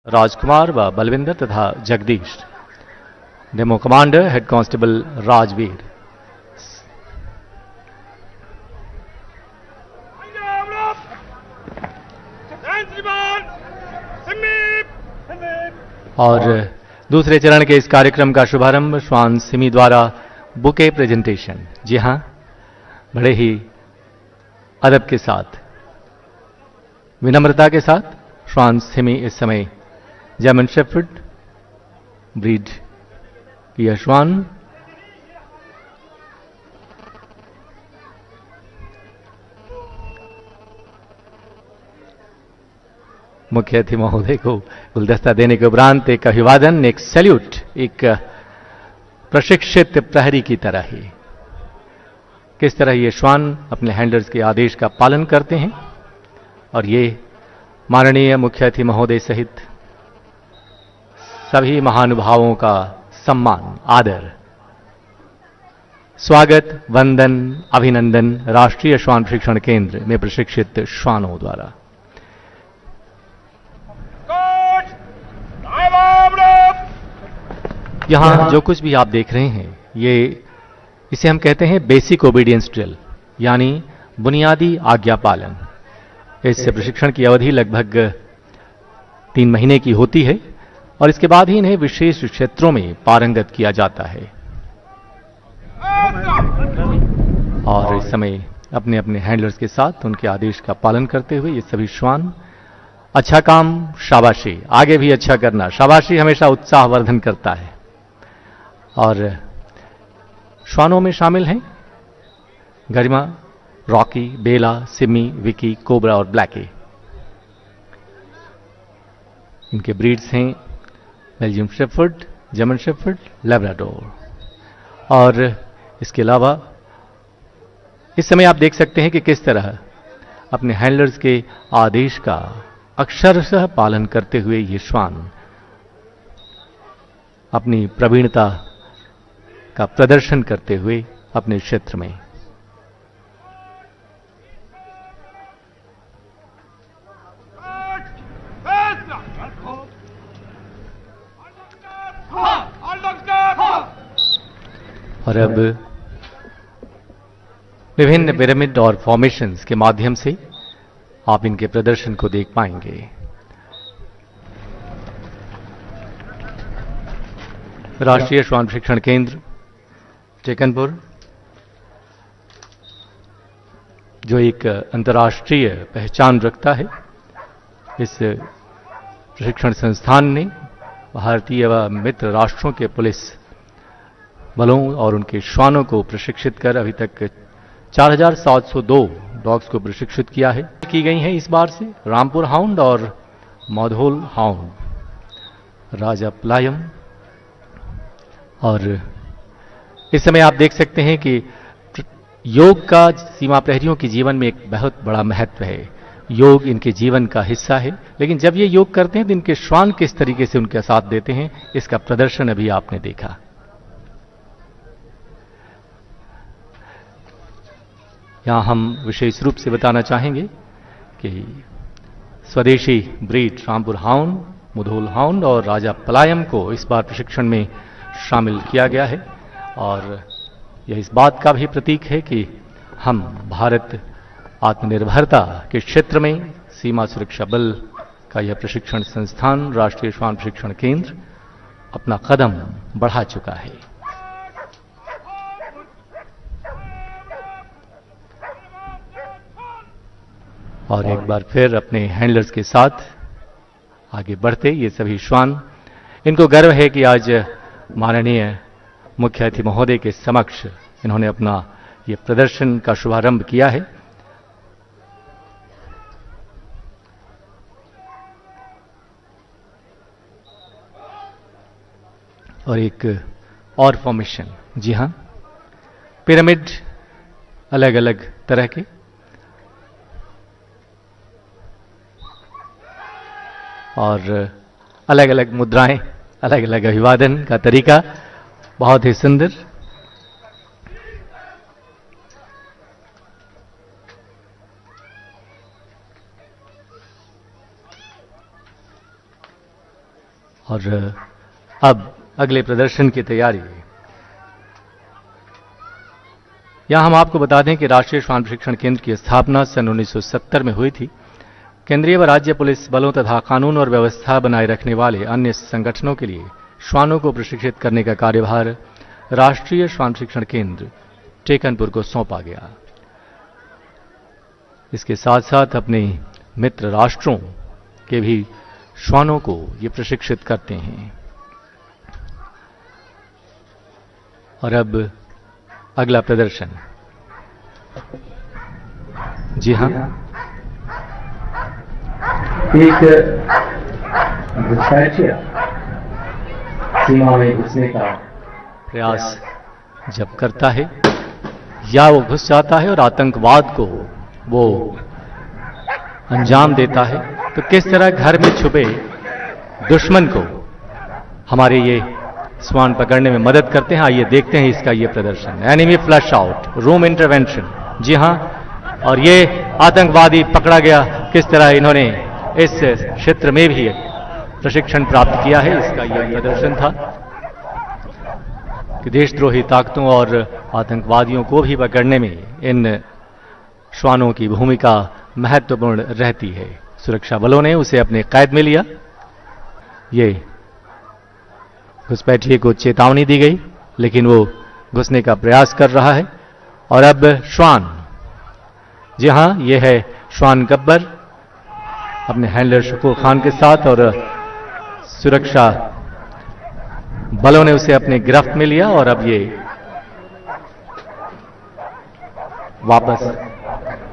राजकुमार व बलविंदर तथा Jagdish. Demo commander head constable Rajveer. और दूसरे चरण के इस कार्यक्रम का शुभारंभ श्वान सिमी द्वारा बुके प्रेजेंटेशन। जी हां, बड़े ही अदब के साथ, विनम्रता के साथ श्वान सिमी इस समय जर्मन शेफर्ड ब्रीड की यह श्वान मुख्य अतिथि महोदय को गुलदस्ता देने के उपरांत एक अभिवादन, एक सैल्यूट, एक प्रशिक्षित प्रहरी की तरह ही किस तरह ये श्वान अपने हैंडलर्स के आदेश का पालन करते हैं और ये माननीय मुख्य अतिथि महोदय सहित सभी महानुभावों का सम्मान, आदर, स्वागत, वंदन, अभिनंदन राष्ट्रीय श्वान प्रशिक्षण केंद्र में प्रशिक्षित श्वानों द्वारा। यहां जो कुछ भी आप देख रहे हैं, इसे हम कहते हैं बेसिक ओबीडियंस ड्रिल, यानी बुनियादी आज्ञा पालन। इस प्रशिक्षण की अवधि लगभग 3 महीने की होती है और इसके बाद ही इन्हें विशेष क्षेत्रों में पारंगत किया जाता है। और इस समय अपने अपने हैंडलर्स के साथ उनके आदेश का पालन करते हुए ये सभी श्वान अच्छा काम, शाबाशी, आगे भी अच्छा करना, शाबाशी हमेशा उत्साहवर्धन करता है। और श्वानों में शामिल हैं गरिमा, रॉकी, बेला, सिमी, विकी, कोबरा और ब्लैकी। इनके ब्रीड्स हैं Belgium shepherd, German shepherd, Labrador. और इसके अलावा इस समय आप देख सकते हैं कि किस तरह अपने हैंडलर्स के आदेश का अक्षरशः पालन करते हुए ये श्वान अपनी प्रवीणता का प्रदर्शन करते हुए अपने क्षेत्र में और अब विभिन्न पिरामिड और फॉर्मेशंस के माध्यम से आप इनके प्रदर्शन को देख पाएंगे। राष्ट्रीय श्वान प्रशिक्षण केंद्र टेकनपुर, जो एक अंतर्राष्ट्रीय पहचान रखता है, इस प्रशिक्षण संस्थान ने भारतीय व मित्र राष्ट्रों के पुलिस बलों और उनके श्वानों को प्रशिक्षित कर अभी तक 4702 डॉग्स को प्रशिक्षित किया है। की गई हैं इस बार से रामपुर हाउंड और मधोल हाउंड, राजा पलायम। और इस समय आप देख सकते हैं कि योग का सीमा प्रहरियों के जीवन में एक बहुत बड़ा महत्व है। योग इनके जीवन का हिस्सा है, लेकिन जब ये योग करते हैं तो इनके श्वान किस तरीके से उनका साथ देते हैं, इसका प्रदर्शन अभी आपने देखा। यहां हम विशेष रूप से बताना चाहेंगे कि स्वदेशी breed Rampur hound, Mudhol hound और राजा पलायम को इस बार प्रशिक्षण में शामिल किया गया है। और यह इस बात का भी प्रतीक है कि हम भारत आत्मनिर्भरता के क्षेत्र में सीमा सुरक्षा बल का यह प्रशिक्षण संस्थान राष्ट्रीय श्वान प्रशिक्षण केंद्र अपना कदम बढ़ा चुका है। और एक बार फिर अपने हैंडलर्स के साथ आगे बढ़ते ये सभी श्वान, इनको गर्व है कि आज माननीय मुख्य अतिथि महोदय के समक्ष इन्होंने अपना ये प्रदर्शन का शुभारंभ किया है। और एक और फॉर्मेशन, जी हां, पिरामिड, अलग अलग तरह के, और अलग अलग मुद्राएं, अलग अलग अभिवादन का तरीका, बहुत ही सुंदर। और अब अगले प्रदर्शन की तैयारी। यहां हम आपको बता दें कि राष्ट्रीय श्वान प्रशिक्षण केंद्र की स्थापना सन 1970 में हुई थी। केंद्रीय व राज्य पुलिस बलों तथा कानून और व्यवस्था बनाए रखने वाले अन्य संगठनों के लिए श्वानों को प्रशिक्षित करने का कार्यभार राष्ट्रीय श्वान प्रशिक्षण केंद्र टेकनपुर को सौंपा गया। इसके साथ साथ अपने मित्र राष्ट्रों के भी श्वानों को ये प्रशिक्षित करते हैं। और अब अगला प्रदर्शन। जी हां, एक घुसपैठिया सीमा में घुसने का प्रयास जब करता है या वो घुस जाता है और आतंकवाद को वो अंजाम देता है, तो किस तरह घर में छुपे दुश्मन को हमारे ये श्वान पकड़ने में मदद करते हैं। आइए देखते हैं इसका ये प्रदर्शन। Enemy flush out, room intervention. जी हां, और ये आतंकवादी पकड़ा गया। किस तरह इन्होंने इस क्षेत्र में भी प्रशिक्षण प्राप्त किया है, इसका ये प्रदर्शन था कि देशद्रोही ताकतों और आतंकवादियों को भी पकड़ने में इन श्वानों की भूमिका महत्वपूर्ण रहती है। सुरक्षा बलों ने उसे अपने कैद में लिया। ये घुसपैठिए को चेतावनी दी गई, लेकिन वो घुसने का प्रयास कर रहा है। और अब श्वान, जी हां, ये है श्वान गब्बर अपने हैंडलर शकूर खान के साथ, और सुरक्षा बलों ने उसे अपने गिरफ्त में लिया और अब ये वापस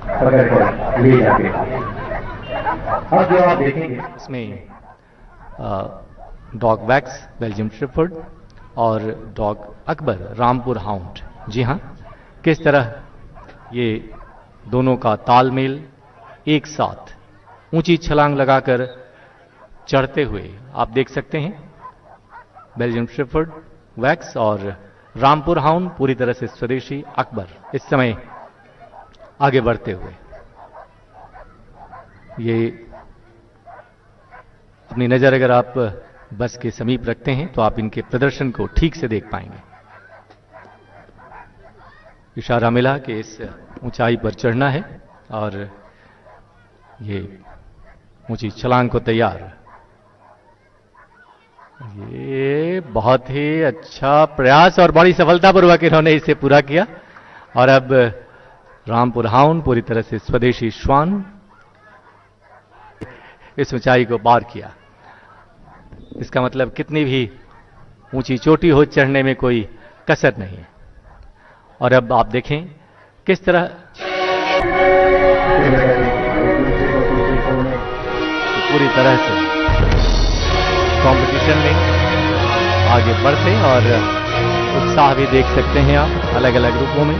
पकड़कर ले जाते हैं। अब जो आप देखेंगे इसमें डॉग वैक्स बेल्जियम शेफर्ड और डॉग अकबर रामपुर हाउंड। जी हां, किस तरह ये दोनों का तालमेल एक साथ ऊंची छलांग लगाकर चढ़ते हुए आप देख सकते हैं। बेल्जियम शेफर्ड वैक्स और रामपुर हाउंड पूरी तरह से स्वदेशी अकबर इस समय आगे बढ़ते हुए। ये अपनी नजर अगर आप बस के समीप रखते हैं तो आप इनके प्रदर्शन को ठीक से देख पाएंगे। इशारा मिला कि इस ऊंचाई पर चढ़ना है और ये ऊंची छलांग को तैयार। ये बहुत ही अच्छा प्रयास और बड़ी सफलतापूर्वक इन्होंने इसे पूरा किया। और अब रामपुर हाउंड पूरी तरह से स्वदेशी श्वान इस ऊंचाई को पार किया। इसका मतलब कितनी भी ऊंची चोटी हो, चढ़ने में कोई कसर नहीं है। और अब आप देखें किस तरह पूरी तरह से कंपटीशन में आगे बढ़ते और उत्साह भी देख सकते हैं आप अलग अलग रूपों में।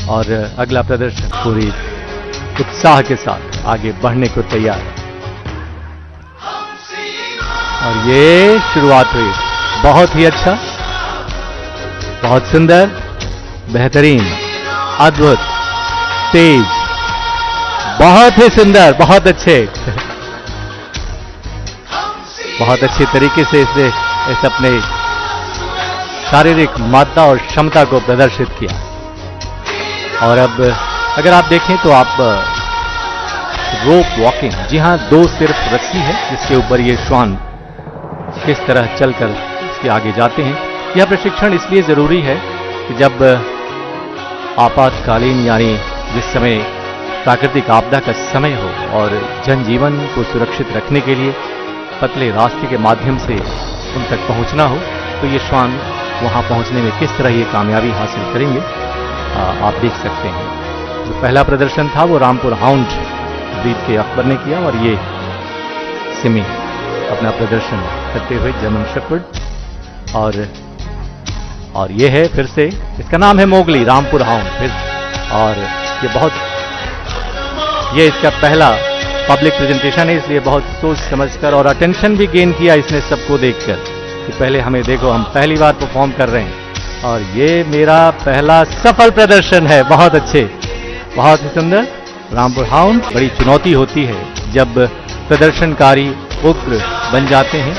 और अगला प्रदर्शन पूरी उत्साह के साथ आगे बढ़ने को तैयार है। और ये शुरुआत हुई बहुत ही अच्छा, बहुत सुंदर, बेहतरीन, अद्भुत, तेज, बहुत ही सुंदर, बहुत अच्छे बहुत अच्छे तरीके से इस अपने शारीरिक मात्रा और क्षमता को प्रदर्शित किया। और अब अगर आप देखें तो आप रोप वॉकिंग, जी हां, दो सिर्फ रस्सी है जिसके ऊपर ये श्वान किस तरह चलकर इसके आगे जाते हैं। यह प्रशिक्षण इसलिए जरूरी है कि जब आपातकालीन यानी जिस समय प्राकृतिक आपदा का समय हो और जनजीवन को सुरक्षित रखने के लिए पतले रास्ते के माध्यम से उन तक पहुंचना हो, तो ये श्वान वहां पहुंचने में किस तरह ये कामयाबी हासिल करेंगे आप देख सकते हैं। जो पहला प्रदर्शन था वो रामपुर हाउंड ब्रीड के अकबर ने किया और ये सिमी अपना प्रदर्शन करते हुए जर्मन शेफर्ड। और ये है फिर से, इसका नाम है मोगली रामपुर हाउंड फिर। और ये इसका पहला पब्लिक प्रेजेंटेशन है, इसलिए बहुत सोच समझकर और अटेंशन भी गेन किया इसने सबको देखकर कि पहले हमें देखो, हम पहली बार परफॉर्म कर रहे हैं और ये मेरा पहला सफल प्रदर्शन है। बहुत अच्छे, बहुत ही सुंदर। रामपुर हाउंड। बड़ी चुनौती होती है जब प्रदर्शनकारी उग्र बन जाते हैं,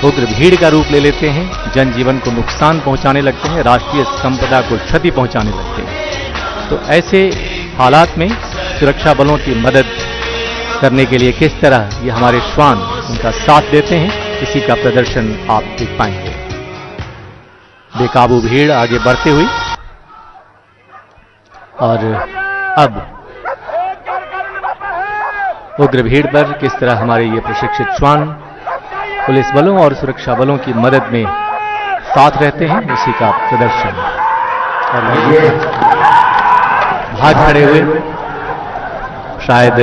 उग्र भीड़ का रूप ले लेते हैं, जनजीवन को नुकसान पहुंचाने लगते हैं, राष्ट्रीय संपदा को क्षति पहुंचाने लगते हैं। तो ऐसे हालात में सुरक्षा बलों की मदद करने के लिए किस तरह ये हमारे श्वान उनका साथ देते हैं, इसी का प्रदर्शन आप देख पाएंगे। बेकाबू भीड़ आगे बढ़ते हुई और अब उग्र भीड़ पर किस तरह हमारे ये प्रशिक्षित श्वान पुलिस बलों और सुरक्षा बलों की मदद में साथ रहते हैं, उसी का प्रदर्शन। और ये भाग खड़े हुए, शायद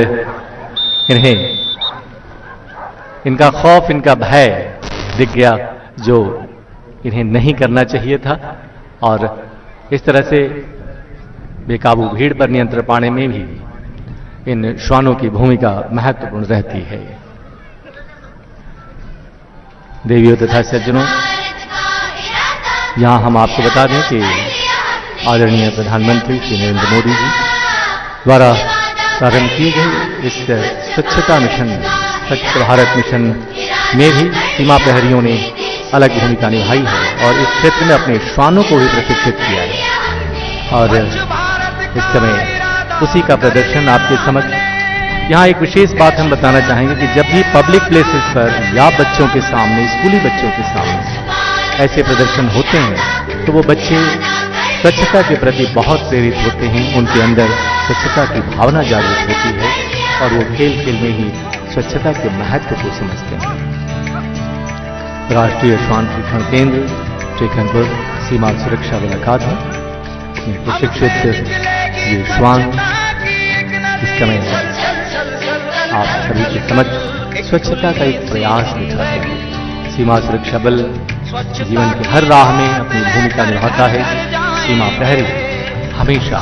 इन्हें इनका खौफ, इनका भय दिख गया जो इन्हें नहीं करना चाहिए था, और इस तरह से बेकाबू भीड़ पर नियंत्रण पाने में भी इन श्वानों की भूमिका महत्वपूर्ण रहती है। देवियों तथा सज्जनों, यहां हम आपको बता दें कि आदरणीय प्रधानमंत्री श्री नरेंद्र मोदी जी द्वारा प्रारंभ की गई इस स्वच्छता मिशन, स्वच्छ भारत मिशन में भी सीमा प्रहरियों ने अलग भूमिका निभाई है और इस क्षेत्र में अपने श्वानों को भी प्रशिक्षित किया है। और इस समय उसी का प्रदर्शन आपके समक्ष। यहाँ एक विशेष बात हम बताना चाहेंगे कि जब भी पब्लिक प्लेसेस पर या बच्चों के सामने, स्कूली बच्चों के सामने ऐसे प्रदर्शन होते हैं तो वो बच्चे स्वच्छता के प्रति बहुत प्रेरित होते हैं, उनके अंदर स्वच्छता की भावना जागृत होती है और वो खेल खेल में ही स्वच्छता के महत्व को समझते हैं। राष्ट्रीय श्वान प्रशिक्षण केंद्र टेकनपुर सीमा सुरक्षा बल अकादमी में प्रशिक्षित ये श्वान इस समय आप सभी के समक्ष स्वच्छता का एक प्रयास दिखाते हैं। सीमा सुरक्षा बल जीवन के हर राह में अपनी भूमिका निभाता है। सीमा प्रहरी हमेशा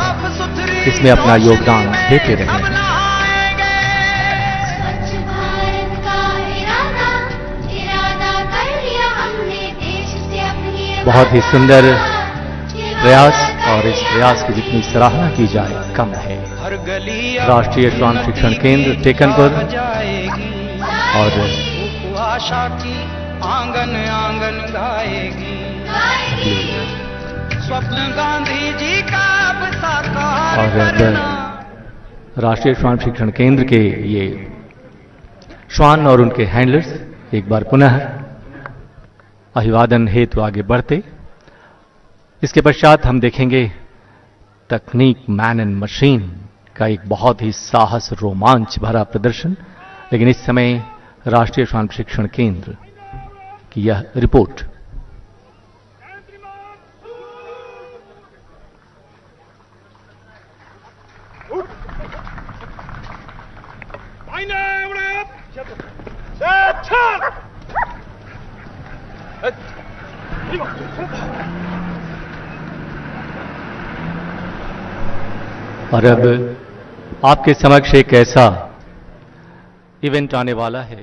इसमें अपना योगदान देते रहे हैं। बहुत ही सुंदर प्रयास, और इस प्रयास की जितनी सराहना की जाए कम है। राष्ट्रीय श्वान शिक्षण केंद्र टेकनपुर और आंगन आंगन गाएगी, स्वप्न गांधी जी का साकार करना। राष्ट्रीय श्वान शिक्षण केंद्र के ये श्वान और उनके हैंडलर्स एक बार पुनः अभिवादन हेतु आगे बढ़ते। इसके पश्चात हम देखेंगे तकनीक मैन एंड मशीन का एक बहुत ही साहस, रोमांच भरा प्रदर्शन। लेकिन इस समय राष्ट्रीय श्वान प्रशिक्षण केंद्र की यह रिपोर्ट। और अब आपके समक्ष एक ऐसा इवेंट आने वाला है